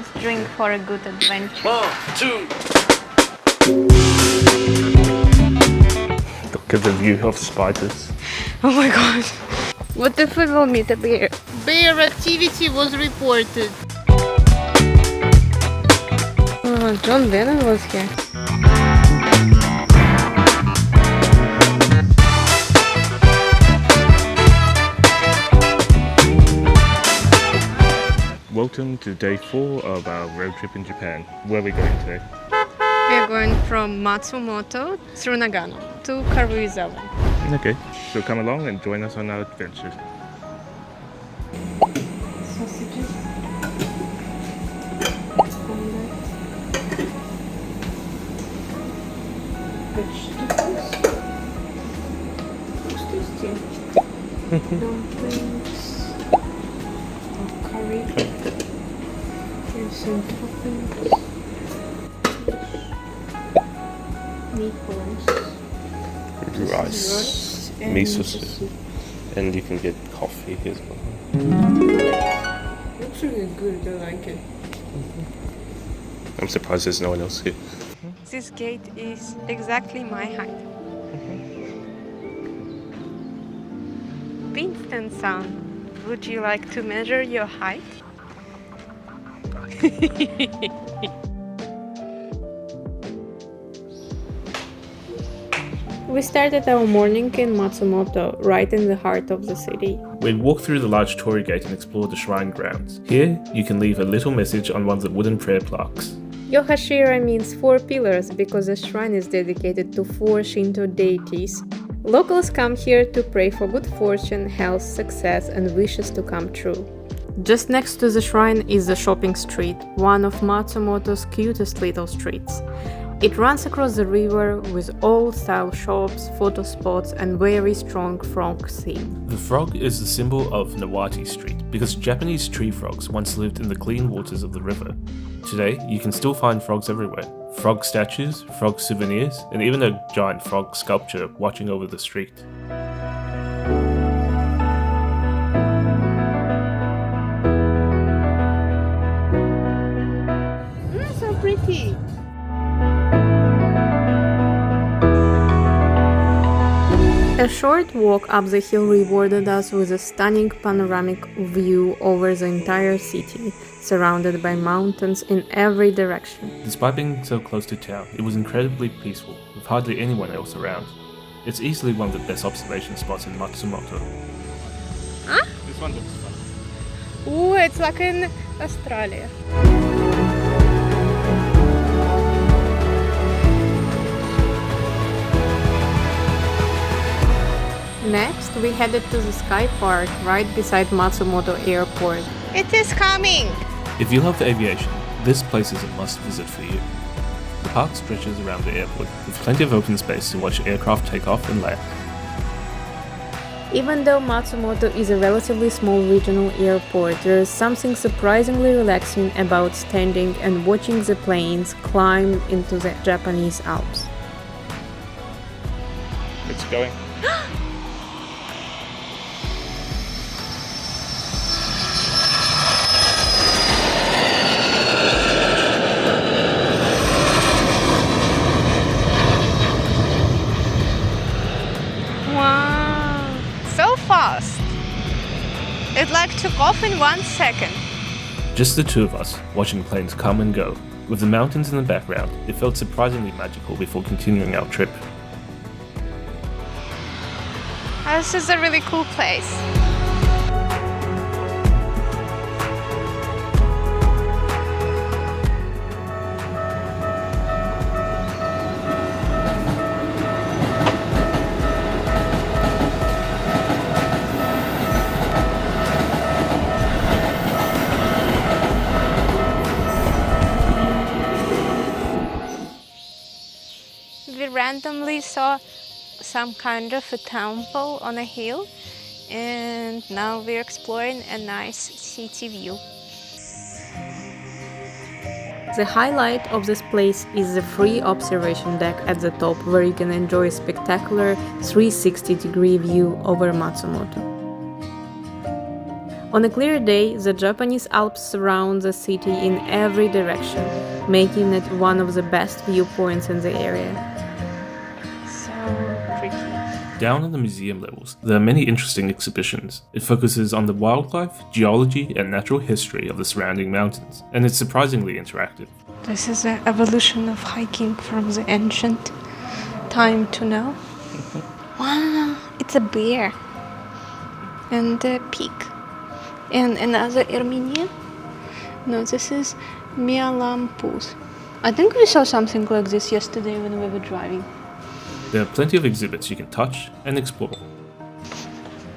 just drink for a good adventure. 1, 2. Look at the view of spiders. Oh my god. What if we will meet a bear? Bear activity was reported. Oh, John Lennon was here. Welcome to day 4 of our road trip in Japan. Where are we going today? We are going from Matsumoto through Nagano to Karuizawa. Okay, so come along and join us on our adventure. Sausages. Vegetables. What's this? Dumplings. Curry. Here's some toppings. Meatballs. Rice, and miso soup, and you can get coffee as well. Looks really good, I like it. I'm surprised there's no one else here. This gate is exactly my height. Winston-san, would you like to measure your height? We started our morning in Matsumoto, right in the heart of the city. We'd walk through the large torii gate and explore the shrine grounds. Here, you can leave a little message on one of the wooden prayer plaques. Yōhashira means 4 pillars because the shrine is dedicated to 4 Shinto deities. Locals come here to pray for good fortune, health, success, and wishes to come true. Just next to the shrine is the shopping street, one of Matsumoto's cutest little streets. It runs across the river with old-style shops, photo spots, and very strong frog theme. The frog is the symbol of Nawate Street because Japanese tree frogs once lived in the clean waters of the river. Today, you can still find frogs everywhere. Frog statues, frog souvenirs, and even a giant frog sculpture watching over the street. So pretty! A short walk up the hill rewarded us with a stunning panoramic view over the entire city, surrounded by mountains in every direction. Despite being so close to town, it was incredibly peaceful, with hardly anyone else around. It's easily one of the best observation spots in Matsumoto. Huh? This one looks fun. Oh, it's like in Australia. Next, we headed to the Sky Park right beside Matsumoto Airport. It is coming! If you love aviation, this place is a must-visit for you. The park stretches around the airport, with plenty of open space to watch aircraft take off and land. Even though Matsumoto is a relatively small regional airport, there is something surprisingly relaxing about standing and watching the planes climb into the Japanese Alps. It's going. Wow, so fast! It like took off in 1 second. Just the two of us, watching planes come and go. With the mountains in the background, it felt surprisingly magical before continuing our trip. This is a really cool place. We randomly saw some kind of a temple on a hill, and now we're exploring a nice city view. The highlight of this place is the free observation deck at the top, where you can enjoy a spectacular 360-degree view over Matsumoto. On a clear day, the Japanese Alps surround the city in every direction, making it one of the best viewpoints in the area. So pretty. Down on the museum levels, there are many interesting exhibitions. It focuses on the wildlife, geology, and natural history of the surrounding mountains, and it's surprisingly interactive. This is the evolution of hiking from the ancient time to now. Wow, it's a bear and a pig and another Armenian. No, this is Mialampus. I think we saw something like this yesterday when we were driving. There are plenty of exhibits you can touch and explore.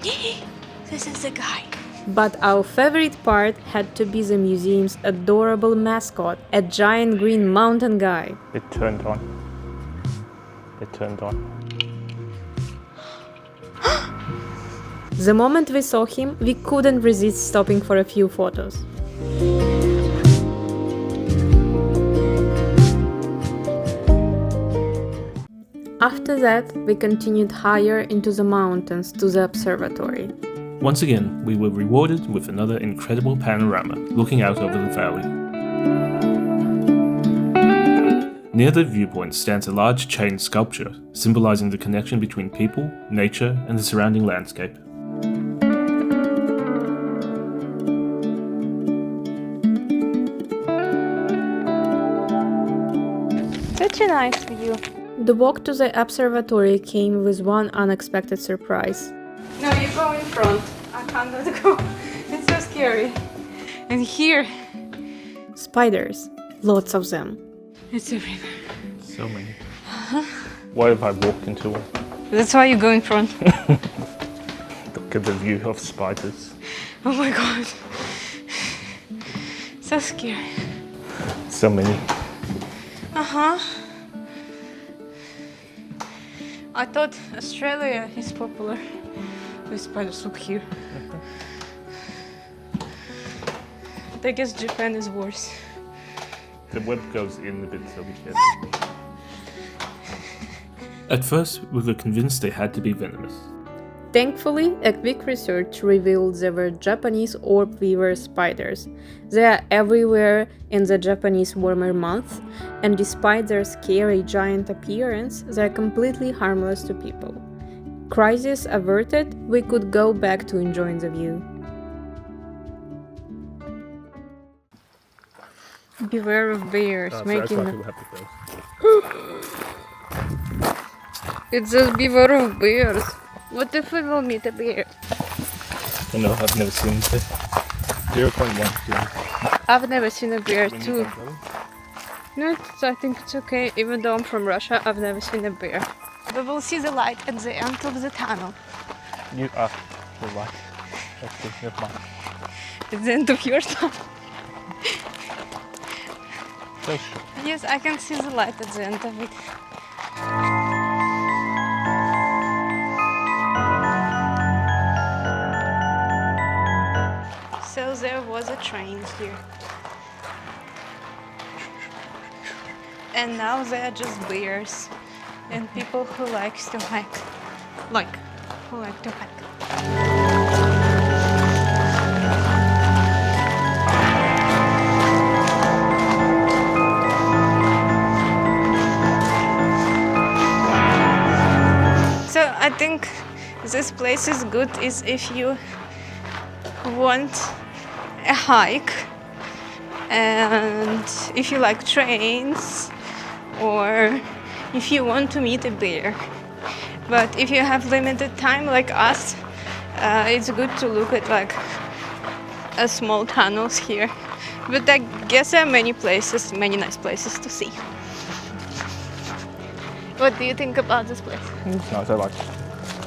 This is the guy. But our favorite part had to be the museum's adorable mascot, a giant green mountain guy. It turned on. It turned on. The moment we saw him, we couldn't resist stopping for a few photos. After that, we continued higher into the mountains to the observatory. Once again, we were rewarded with another incredible panorama looking out over the valley. Near the viewpoint stands a large chain sculpture symbolizing the connection between people, nature, and the surrounding landscape. Such a nice view. The walk to the observatory came with one unexpected surprise. No, you go in front. I cannot go. It's so scary. And here, Spiders. Lots of them. it's everywhere. So many. What if I walked into one? That's why you go in front. Look at the view of spiders. Oh my god. So scary. So many. Uh-huh. I thought Australia is popular with spiders. Look here. I guess Japan is worse. The web goes in a bit, so be careful. At first, we were convinced they had to be venomous. Thankfully, a quick research revealed they were Japanese orb weaver spiders. They are everywhere in the Japanese warmer months, and despite their scary giant appearance, they are completely harmless to people. Crisis averted, we could go back to enjoying the view. Beware of bears making. It's just beware of bears. What if we will meet a bear? No, I've never seen it. 0.1. I've never seen a bear too. No, I think it's okay. Even though I'm from Russia, I've never seen a bear. We will see the light at the end of the tunnel. You are the light. Okay, never mind. At the end of your tunnel. So sure. Yes, I can see the light at the end of it. So there was a train here. And now they are just bears and people who likes to hike. Who like to hike. So I think this place is good is if you want a hike and if you like trains or if you want to meet a bear. But if you have limited time like us, it's good to look at like a small tunnels here. But I guess there are many places, many nice places to see. What do you think about this place? It's nice, I like it.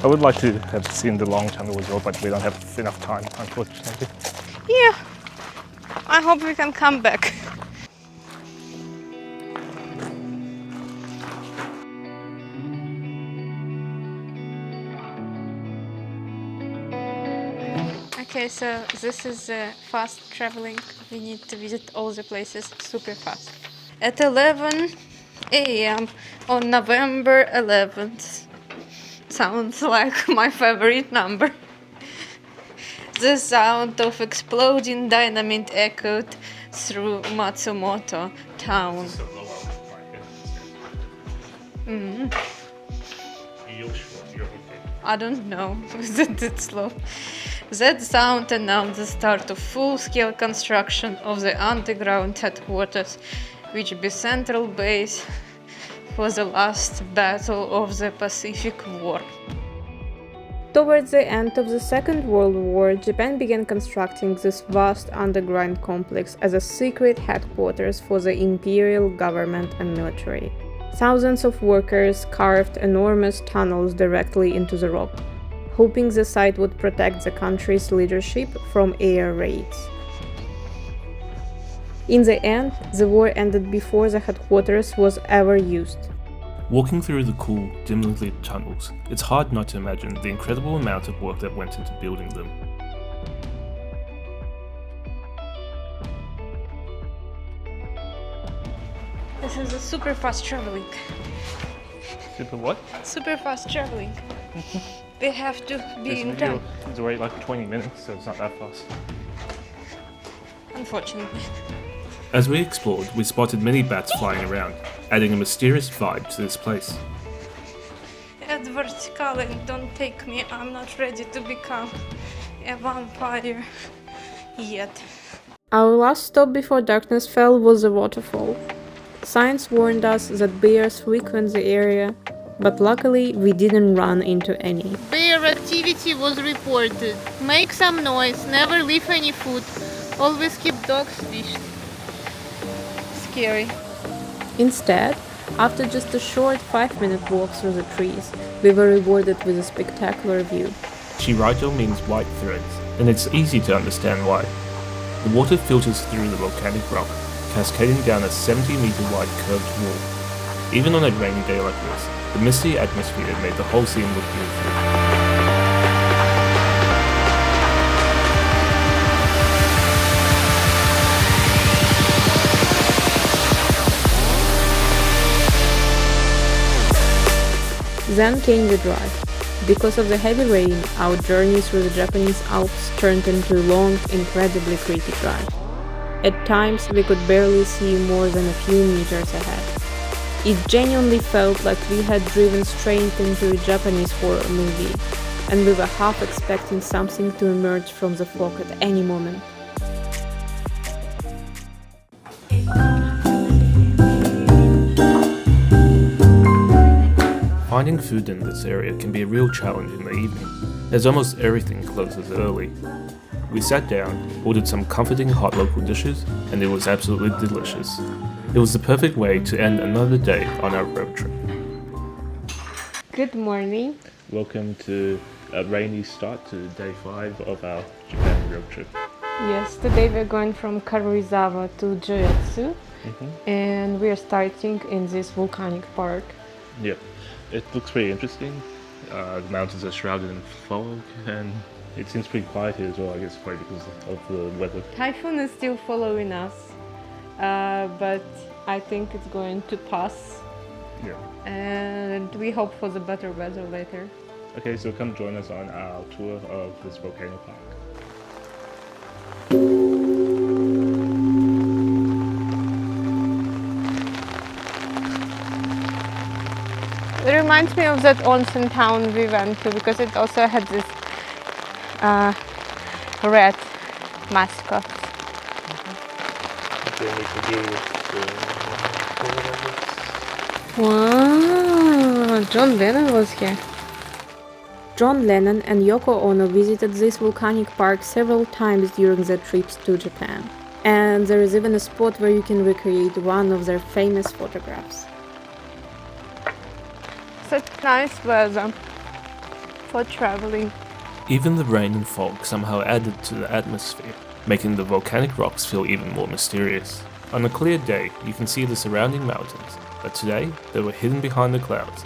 I would like to have seen the long tunnel as well, but we don't have enough time, unfortunately. Yeah, I hope we can come back. Okay, so this is fast traveling. We need to visit all the places super fast. At 11 a.m. on November 11th. Sounds like my favorite number. The sound of exploding dynamite echoed through Matsumoto town. I don't know, it's slow. That sound announced the start of full-scale construction of the underground headquarters, which be central base for the last battle of the Pacific War. Towards the end of the Second World War, Japan began constructing this vast underground complex as a secret headquarters for the Imperial government and military. Thousands of workers carved enormous tunnels directly into the rock, hoping the site would protect the country's leadership from air raids. In the end, the war ended before the headquarters was ever used. Walking through the cool, dimly lit tunnels, it's hard not to imagine the incredible amount of work that went into building them. This is a super fast traveling. Super what? Super fast traveling. They have to be in time. It's already like 20 minutes, so it's not that fast. Unfortunately. As we explored, we spotted many bats flying around, adding a mysterious vibe to this place. Edward Cullen, don't take me. I'm not ready to become a vampire yet. Our last stop before darkness fell was the waterfall. Signs warned us that bears frequent the area, but luckily we didn't run into any. Bear activity was reported. Make some noise, never leave any food. Always keep dogs leashed. Scary. Instead, after just a short 5-minute walk through the trees, we were rewarded with a spectacular view. Shiraito means white threads, and it's easy to understand why. The water filters through the volcanic rock, cascading down a 70-meter wide curved wall. Even on a rainy day like this, the misty atmosphere made the whole scene look beautiful. Then came the drive. Because of the heavy rain, our journey through the Japanese Alps turned into a long, incredibly creepy drive. At times, we could barely see more than a few meters ahead. It genuinely felt like we had driven straight into a Japanese horror movie, and we were half expecting something to emerge from the fog at any moment. Finding food in this area can be a real challenge in the evening, as almost everything closes early. We sat down, ordered some comforting hot local dishes, and it was absolutely delicious. It was the perfect way to end another day on our road trip. Good morning. Welcome to a rainy start to day 5 of our Japan road trip. Yes, today we're going from Karuizawa to Joetsu, and we're starting in this volcanic park. Yep, it looks pretty interesting. The mountains are shrouded in fog, and it seems pretty quiet here as well, I guess probably because of the weather. Typhoon is still following us, but I think it's going to pass. Yeah. And we hope for the better weather later. Okay, so come join us on our tour of this volcano park. It reminds me of that onsen town we went to because it also had this red mascot. Wow, John Lennon was here. John Lennon and Yoko Ono visited this volcanic park several times during their trips to Japan. And there is even a spot where you can recreate one of their famous photographs. Such nice weather for traveling. Even the rain and fog somehow added to the atmosphere, making the volcanic rocks feel even more mysterious. On a clear day, you can see the surrounding mountains, but today they were hidden behind the clouds.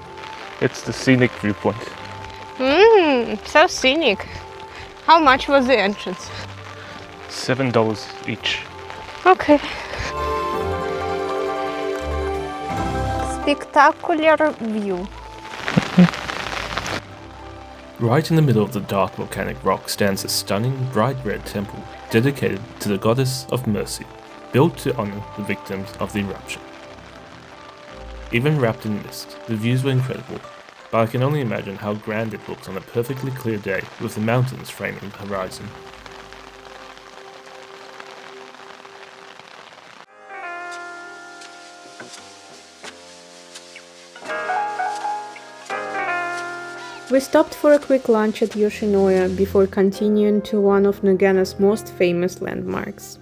It's the scenic viewpoint. So scenic. How much was the entrance? $7 each. Okay. Spectacular view. Right in the middle of the dark volcanic rock stands a stunning, bright red temple dedicated to the goddess of mercy, built to honor the victims of the eruption. Even wrapped in mist, the views were incredible, but I can only imagine how grand it looks on a perfectly clear day with the mountains framing the horizon. We stopped for a quick lunch at Yoshinoya before continuing to one of Nagano's most famous landmarks.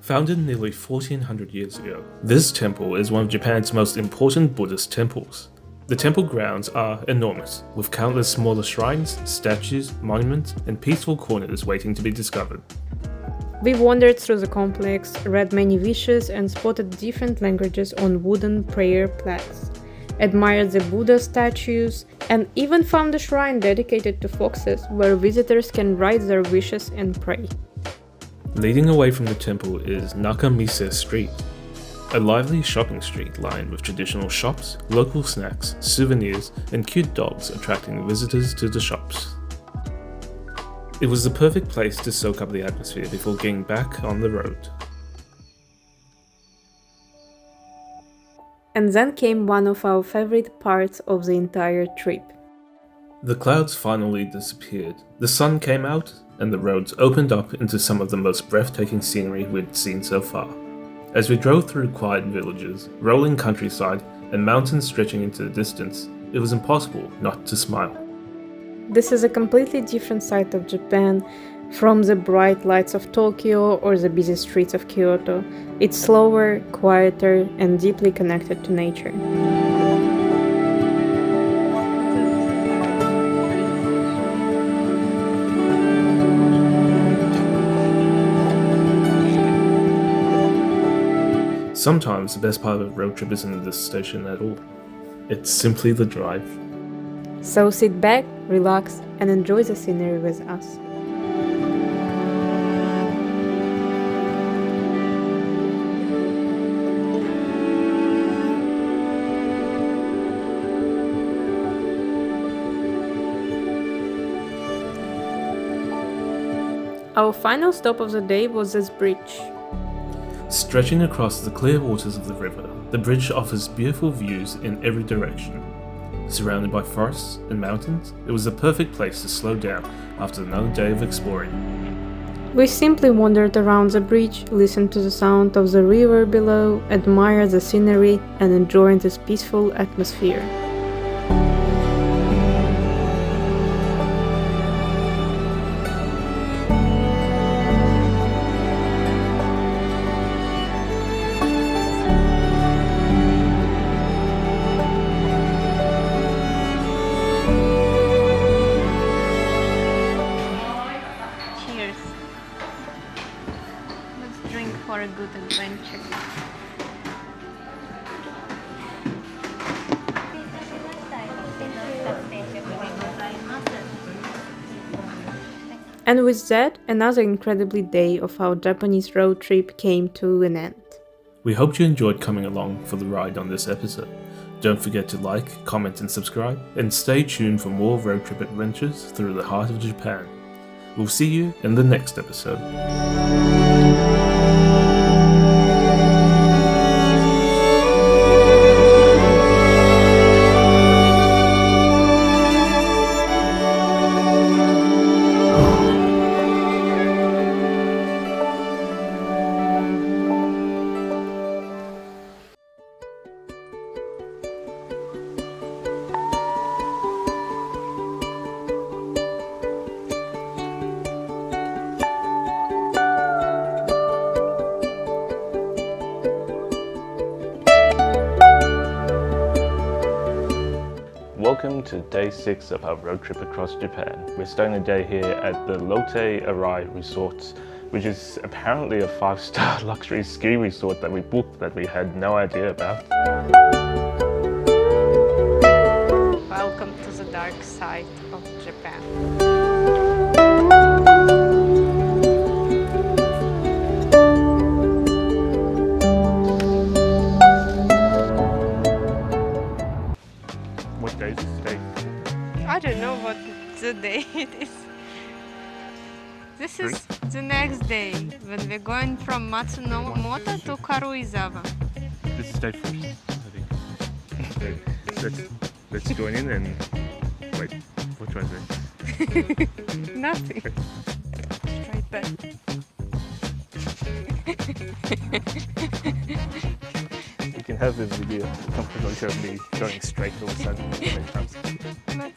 Founded nearly 1400 years ago, this temple is one of Japan's most important Buddhist temples. The temple grounds are enormous, with countless smaller shrines, statues, monuments, and peaceful corners waiting to be discovered. We wandered through the complex, read many wishes, and spotted different languages on wooden prayer plaques, admired the Buddha statues, and even found a shrine dedicated to foxes where visitors can write their wishes and pray. Leading away from the temple is Nakamise Street, a lively shopping street lined with traditional shops, local snacks, souvenirs, and cute dogs attracting visitors to the shops. It was the perfect place to soak up the atmosphere before getting back on the road. And then came one of our favorite parts of the entire trip. The clouds finally disappeared, the sun came out, and the roads opened up into some of the most breathtaking scenery we'd seen so far. As we drove through quiet villages, rolling countryside, and mountains stretching into the distance, it was impossible not to smile. This is a completely different side of Japan from the bright lights of Tokyo or the busy streets of Kyoto. It's slower, quieter, and deeply connected to nature. Sometimes the best part of a road trip isn't the destination at all. It's simply the drive. So sit back, relax, and enjoy the scenery with us. Our final stop of the day was this bridge. Stretching across the clear waters of the river, the bridge offers beautiful views in every direction. Surrounded by forests and mountains, it was the perfect place to slow down after another day of exploring. We simply wandered around the bridge, listened to the sound of the river below, admired the scenery, and enjoyed this peaceful atmosphere. For a good adventure. And with that, another incredibly day of our Japanese road trip came to an end. We hope you enjoyed coming along for the ride on this episode. Don't forget to like, comment and subscribe, and stay tuned for more road trip adventures through the heart of Japan. We'll see you in the next episode. Welcome to day 6 of our road trip across Japan. We're starting the day here at the Lotte Arai Resort, which is apparently a 5-star luxury ski resort that we booked that we had no idea about. Welcome to the dark side of Japan. What day is this day? I don't know, but the day it is. This is the next day when we're going from Matsumoto to Karuizawa. This is day 1, I think. Let's join in and wait. What do I say? Nothing. Straight back. You can have this video comfortable of me going straight all the time. But